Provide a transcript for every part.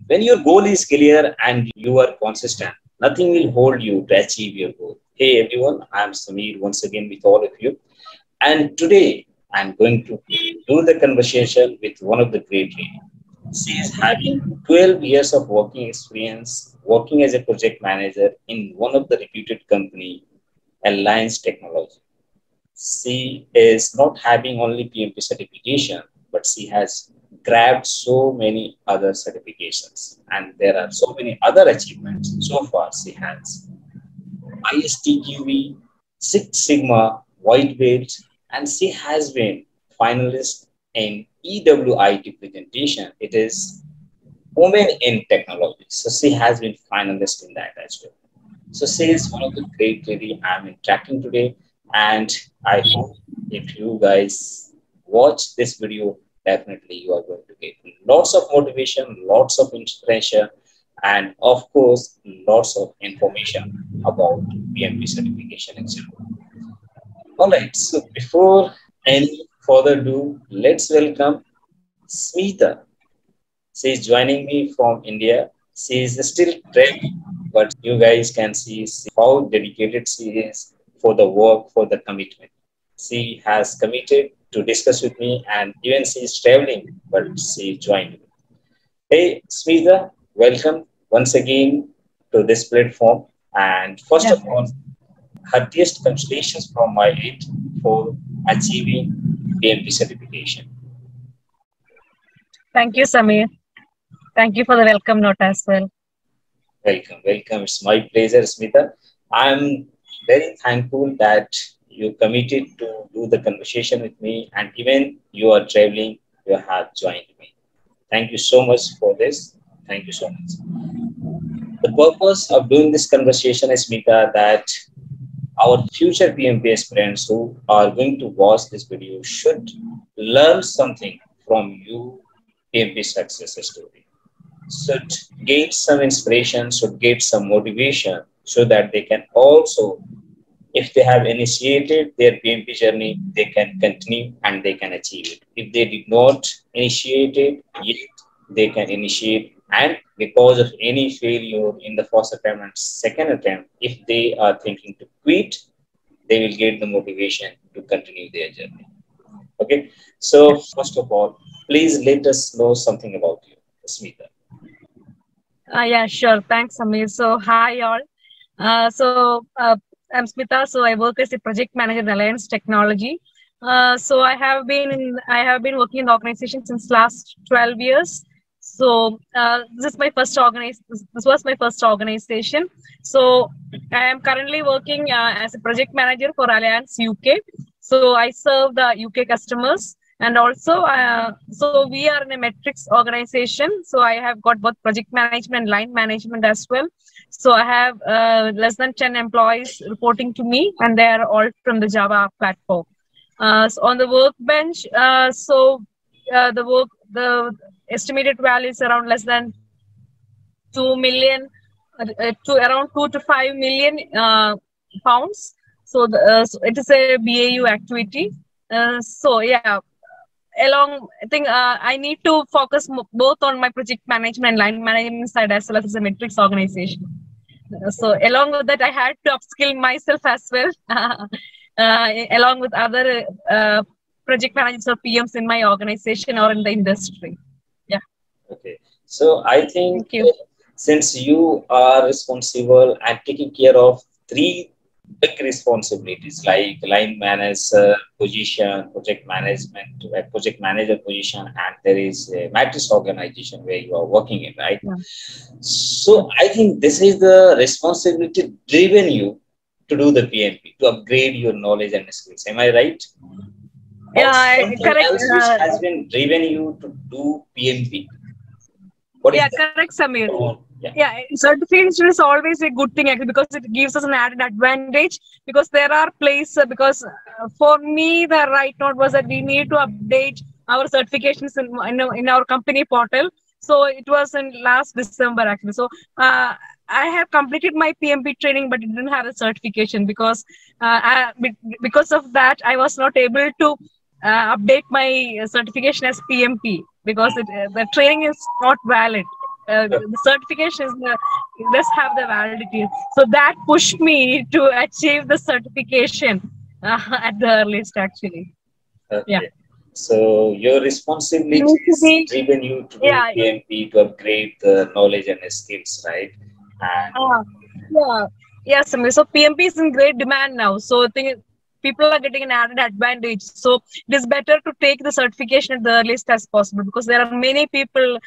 When your goal is clear and you are consistent, nothing will hold you to achieve your goal. Hey everyone, I'm Samir once again with all of you. And today I'm going to do the conversation with one of the great ladies. She is having 12 years of working experience working as a project manager in one of the reputed company, Alliance Technology. She is not having only PMP certification, but she has grabbed so many other certifications. And there are so many other achievements. So far, she has ISTQB, Six Sigma, White Belt, and she has been finalist in EWIT presentation. It is Women in Technology. So she has been finalist in that as well. So she is one of the great lady I'm interacting today. And I hope if you guys watch this video, definitely you are going to get lots of motivation, lots of inspiration, and of course, lots of information about PMP certification, etc. All right. So before any further ado, let's welcome Smitha. She is joining me from India. She is still training, but you guys can see how dedicated she is for the work, for the commitment. She has committed to discuss with me, and even she is traveling, but she joined me. Hey, Smitha, welcome once again to this platform. And first Yeah, of all, heartiest congratulations from my end for achieving PMP certification. thank you, Samir. Thank you for the welcome note as well. Welcome, welcome. It's my pleasure, Smita. I'm very thankful that you committed to do the conversation with me, and even you are traveling, you have joined me. Thank you so much for this. Thank you so much. The purpose of doing this conversation is, Smita, that our future PMP aspirants who are going to watch this video should learn something from you, PMP success story. Should get some inspiration, should get some motivation so that they can also, if they have initiated their PMP journey, they can continue and they can achieve it. If they did not initiate it yet, they can initiate. And because of any failure in the first attempt and second attempt, if they are thinking to quit, they will get the motivation to continue their journey. Okay. So first of all, please let us know something about you, Smita. Yeah, sure. Thanks, Samir. So, hi, all. I'm Smitha. So, I work as a project manager in Alliance Technology. I have been working in the organization since last 12 years. So, this was my first organization. So, I am currently working as a project manager for Alliance UK. So, I serve the UK customers. And also, so we are in a metrics organization. So I have got both project management and line management as well. So I have less than 10 employees reporting to me, and they are all from the Java platform. So on the workbench, the estimated value is around less than 2 million, to around 2 to 5 million pounds. So it is a BAU activity. I think I need to focus both on my project management and line management side as well as a metrics organization. So along with that, I had to upskill myself as well, along with other project managers or PMs in my organization or in the industry. Yeah. Okay. So I think Thank you. since you are responsible and taking care of three big responsibilities like line manager position, project manager position, and there is a matrix organization where you are working in, right? Yeah. So I think this is the responsibility driven you to do the PMP, to upgrade your knowledge and skills. Am I right? Or Yeah, something correct. else which has been driven you to do PMP? What is Yeah, that? correct, Samir. Yeah. Yeah, certification is always a good thing actually because it gives us an added advantage. Because there are places, for me, the right note was that we need to update our certifications in our company portal. So it was in last December actually. So I have completed my PMP training, but it didn't have a certification because of that, I was not able to update my certification as PMP because the training is not valid. the certification does have the validity. So that pushed me to achieve the certification at the earliest, actually. Yeah. Okay. So your responsibilities University, driven you to do yeah, PMP to upgrade the knowledge and skills, right? And uh, yeah, yeah, Samir. So PMP is in great demand now. So I think people are getting an added advantage. So it is better to take the certification at the earliest as possible, because there are many people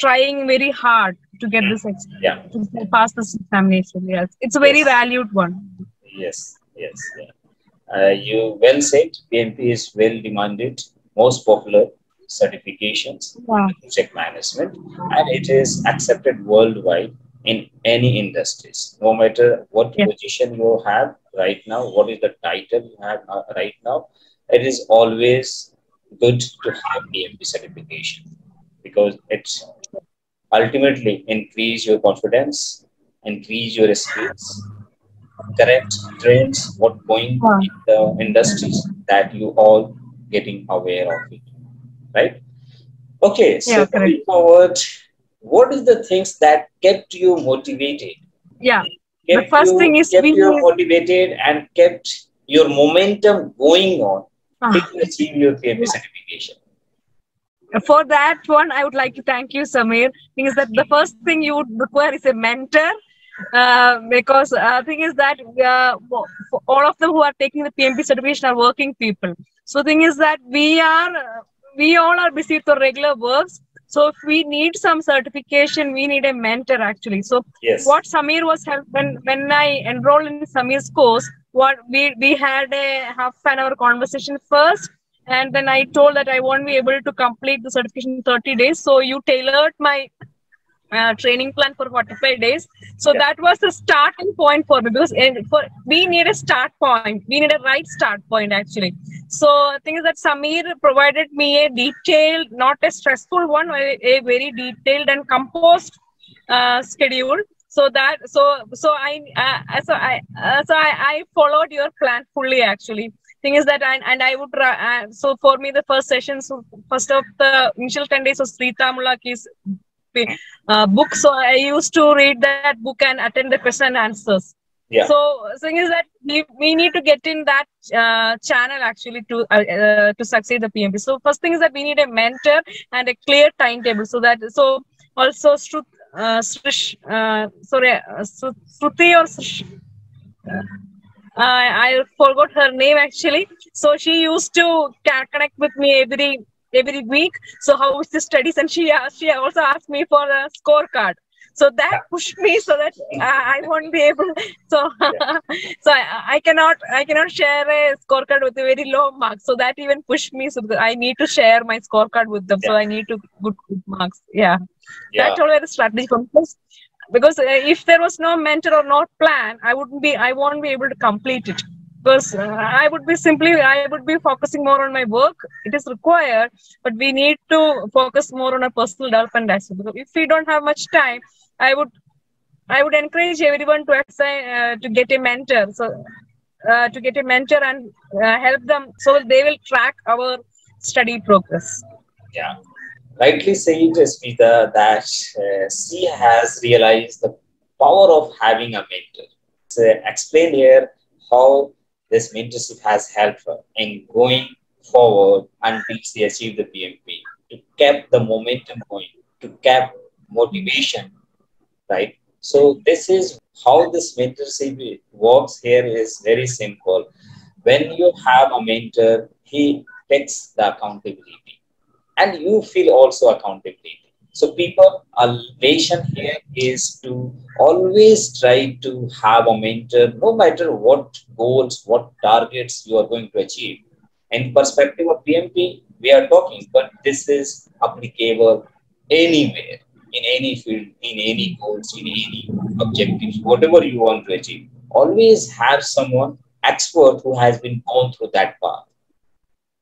trying very hard to get this yeah, to pass this examination. Yes, it's a very yes, valued one. yes, yes, yeah. You well said. PMP is well demanded, most popular certifications in Yeah, the project management, and it is accepted worldwide in any industries. No matter what yeah, position you have right now, what is the title you have right now, it is always good to have PMP certification because it ultimately increase your confidence, increase your skills, correct trends, what going yeah, in the industries that you all getting aware of it, right? Okay, yeah, so correct. moving forward, what is the things that kept you motivated, Yeah, the first thing is kept we you motivated and kept your momentum going on till uh, you achieve your PMP certification? for that one, I would like to thank you, Samir. Thing is that the first thing you would require is a mentor, because thing is that for all of them who are taking the PMP certification are working people. So thing is that we all are busy with our regular works. So if we need some certification, we need a mentor actually. So Yes. what Samir was help when I enrolled in Samir's course, what we had a half-an-hour conversation first, and then I told that I won't be able to complete the certification in 30 days. So you tailored my training plan for 45 days. So Yeah. that was the starting point for me, because we need a start point. We need a right start point actually. So the thing is that Samir provided me a detailed, not a stressful one, a very detailed and composed schedule. So that I followed your plan fully actually. Thing is that I would so for me the first session, so first of the initial 10 days was Sritha Mulaki's book. So I used to read that book and attend the question and answers. Yeah. So thing is that we need to get in that channel actually to succeed the PMP. So first thing is that we need a mentor and a clear timetable. So also Shruti or I forgot her name actually. So she used to connect with me every week. So how is the studies? And she also asked me for a scorecard. So that pushed me so that I won't be able. So Yeah. so I cannot share a scorecard with a very low mark. So that even pushed me. So that I need to share my scorecard with them. So Yeah. I need to good marks. Yeah, Yeah. that's always a strategy for me. Because if there was no mentor or no plan, I won't be able to complete it, because I would be focusing more on my work. It is required, but we need to focus more on our personal development as well. Because if we don't have much time, i would I would encourage everyone to assign to get a mentor, to get a mentor and help them, so they will track our study progress. Yeah. Rightly said, Smita, that she has realized the power of having a mentor. Explain here how this mentorship has helped her in going forward until she achieved the PMP, to keep the momentum going, to keep motivation, right? So this is how this mentorship works here is very simple. When you have a mentor, he takes the accountability and you feel also accountability. So people, a nation here is to always try to have a mentor, no matter what goals, what targets you are going to achieve. In perspective of PMP, we are talking, but this is applicable anywhere, in any field, in any goals, in any objectives, whatever you want to achieve. Always have someone expert who has been gone through that path,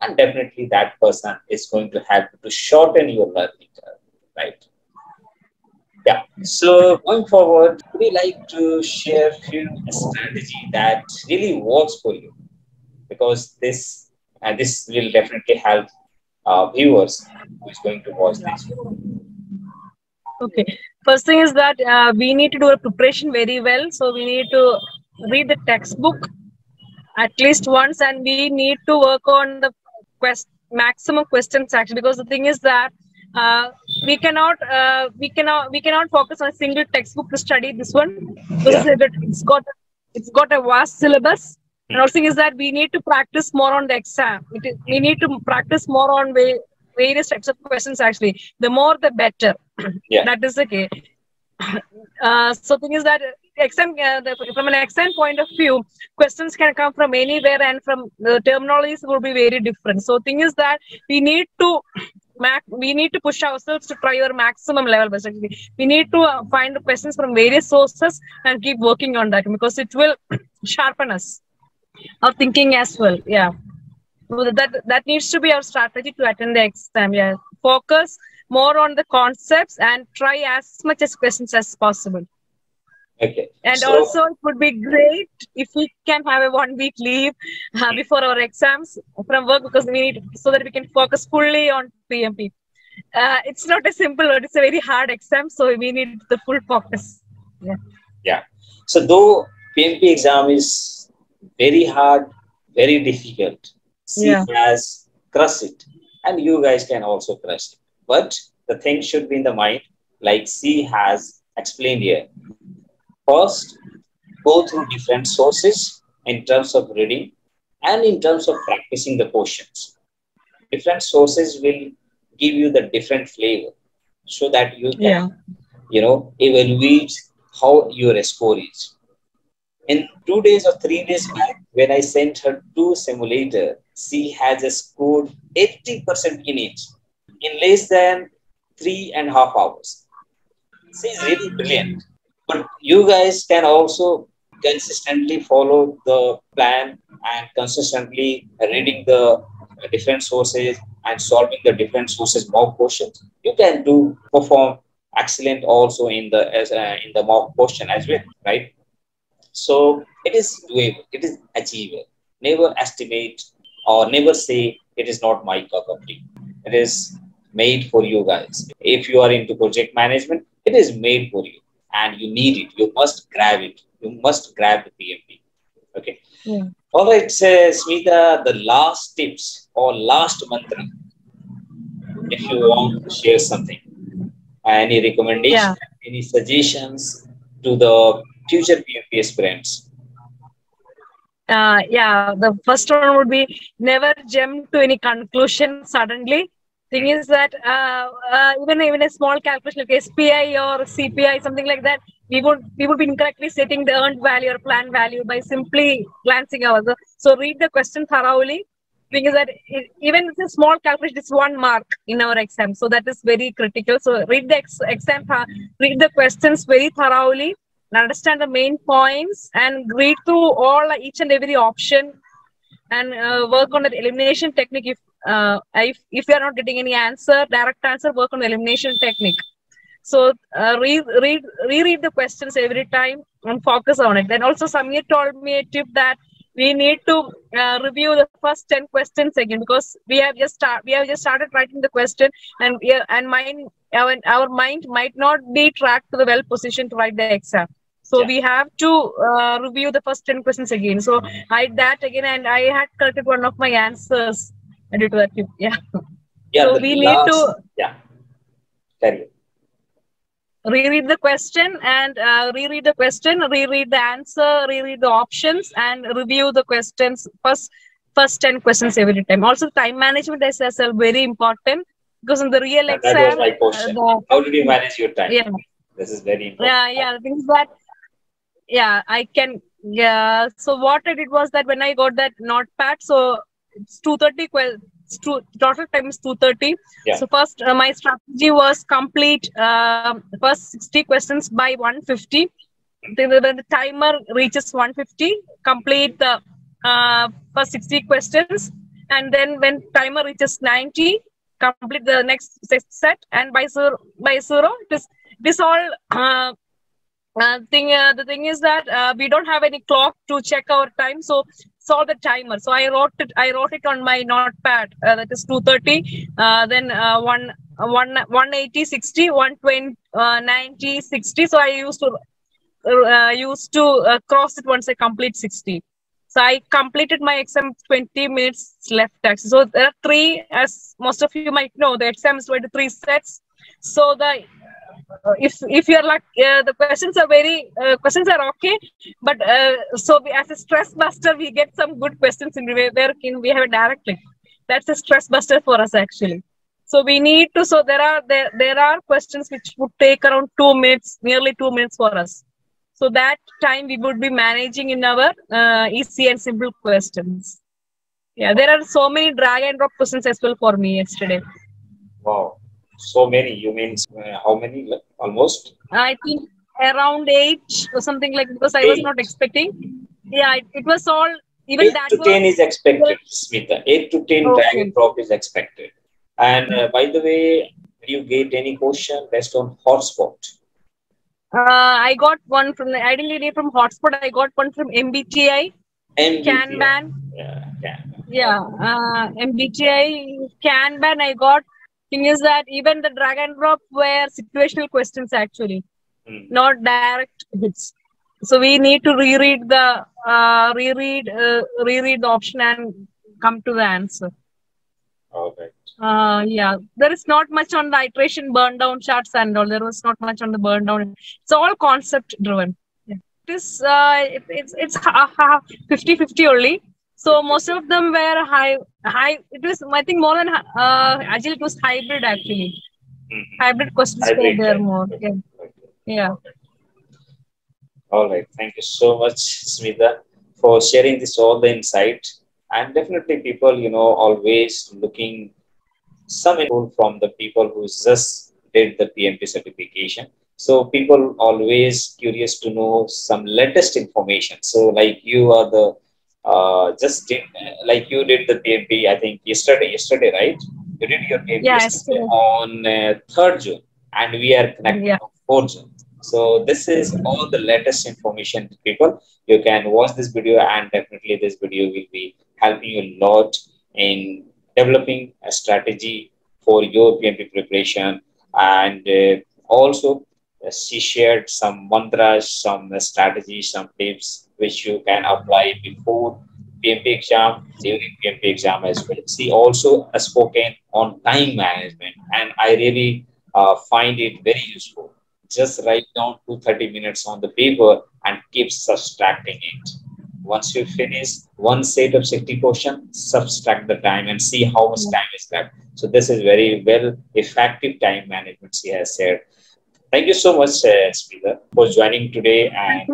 and definitely that person is going to help you to shorten your learning curve, right? Yeah. So going forward, would you like to share few strategy that really works for you? Because this will definitely help viewers who is going to watch this. Okay. First thing is that we need to do a preparation very well. So we need to read the textbook at least once, and we need to work on the maximum questions actually, because the thing is that uh, we cannot focus on a single textbook to study this one, because Yeah. it's got a vast syllabus. And also thing is that we need to practice more on the exam. We need to practice more on various types of questions actually. The more the better. Yeah. That is the case. So thing is that from an exam point of view, questions can come from anywhere, and from the terminologies will be very different. So thing is that we need to push ourselves to try our maximum level best. We need to find the questions from various sources and keep working on that, because it will sharpen us, our thinking as well. Yeah. So that needs to be our strategy to attend the exam. Yeah. Focus more on the concepts and try as much as questions as possible. Okay. And So also, it would be great if we can have a 1 week leave before our exams from work, because we need, so that we can focus fully on PMP. It's not a simple word; it's a very hard exam, so we need the full focus. Yeah. yeah. So though PMP exam is very hard, very difficult, she Yeah. has crushed it, and you guys can also crush it. But the thing should be in the mind, like she has explained here. First, go through different sources in terms of reading and in terms of practicing the questions. Different sources will give you the different flavor, so that you can, Yeah. evaluate how your score is. In 2 days or 3 days back, when I sent her to simulator, she has scored 80% in it in less than 3.5 hours. She's really brilliant. But you guys can also consistently follow the plan and consistently reading the different sources and solving the different sources mock questions. You can do perform excellent also in the mock question as well, right? So it is doable, it is achievable. Never estimate or never say it is not my cup of tea. It is made for you guys. If you are into project management, it is made for you and you need it. You must grab it. You must grab the PMP. Okay. Yeah. All right, Smitha, the last tips or last mantra, if you want to share something, any recommendation, Yeah. any suggestions to the future PMP aspirants. Yeah, the first one would be never jump to any conclusion suddenly. Thing is that even a small calculation like SPI or CPI, something like that, we would be incorrectly setting the earned value or planned value by simply glancing over. So read the question thoroughly. Thing is that even with a small calculation, it's 1 mark in our exam, so that is very critical. So read the read the questions very thoroughly, and understand the main points, and read through each and every option, and work on the elimination technique. If you are not getting any direct answer, work on the elimination technique. So reread the questions every time and focus on it. Then also Samir told me a tip that we need to review the first 10 questions again, because we have just started writing the question, and our mind might not be tracked to the well position to write the exam. So Yeah. we have to review the first 10 questions again. So I did that again, and I had corrected one of my answers due to that tip. Yeah. Yeah, So the we need to last, yeah, carry on. reread the question and reread the answer, reread the options, and review the questions first 10 questions every time. Also, time management is as well very important, because in the real That was exam, my question. How did you manage your time? yeah, This is very important. the thing is that, yeah, I can, yeah. So what I did was that when I got that notepad, so it's 230 total time is 230. Yeah. So first my strategy was complete first 60 questions by 150. Then when the timer reaches 150, complete the first 60 questions, and then when timer reaches 90, complete the next set, and by zero it is all the thing is that we don't have any clock to check our time, so it's all the timer. So I wrote it on my notepad, that is 230, then 180, 60, 120, 90, 60. So I used to cross it once I complete 60. So I completed my exam 20 minutes left actually. So there are three, as most of you might know, the exam is 23 sets. So the if you're like the questions are okay, but so as a stress buster we get some good questions in where we have a direct link. That's a stress buster for us actually. So we need to, so there are questions which would take around 2 minutes, nearly 2 minutes for us. So that time we would be managing in our easy and simple questions. Yeah, there are so many drag and drop questions as well for me yesterday. Wow, so many. You mean how many? Like, almost? I think around 8 or something, like, because I was Eight. not expecting. Yeah, it was all, even 8 that to 10 is was expected, Smitha. 8 to 10 drag okay. and drop is expected. And by the way, did you get any question based on hotspot? I got one from the ideally from Hotspot. I got one from MBTI, MBTI. Kanban. Yeah, Yeah, MBTI, Kanban. I got. Thing is that even the drag and drop were situational questions actually, not direct hits. So we need to reread the option and come to the answer. Okay. Yeah, there is not much on the iteration burn down charts and all. There was not much on the burn down. It's all concept driven. Yeah. It is it's 50-50 only. So most of them were high. It was, I think, more than agile. It was hybrid actually. Hybrid questions were there more. Yeah. Yeah. All right. Thank you so much, Smitha, for sharing this all the insight. And definitely people, always looking some info from the people who just did the PMP certification. So people always curious to know some latest information. So like you are the just did like you did the PMP, I think yesterday, right? You did your PMP yesterday on 3rd June, and we are connected on 4th June. So this is all the latest information to people. You can watch this video, and definitely this video will be helping you a lot in developing a strategy for your PMP preparation. And also she shared some mantras, some strategies, some tips which you can apply before PMP exam, during PMP exam as well. She also spoken on time management, and I really find it very useful. Just write down 2-30 minutes on the paper and keep subtracting it. Once you finish one set of 60 questions, subtract the time and see how much time is left. So this is very well effective time management she has said. Thank you so much, Smitha, for joining today and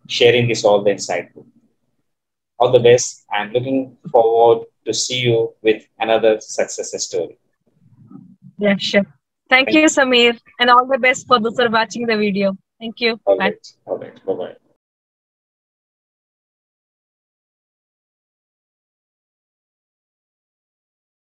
sharing this all the insight. All the best, and looking forward to see you with another success story. Yeah, sure. Thank you, Samir, and all the best for those who are watching the video. Thank you. All right. Bye-bye.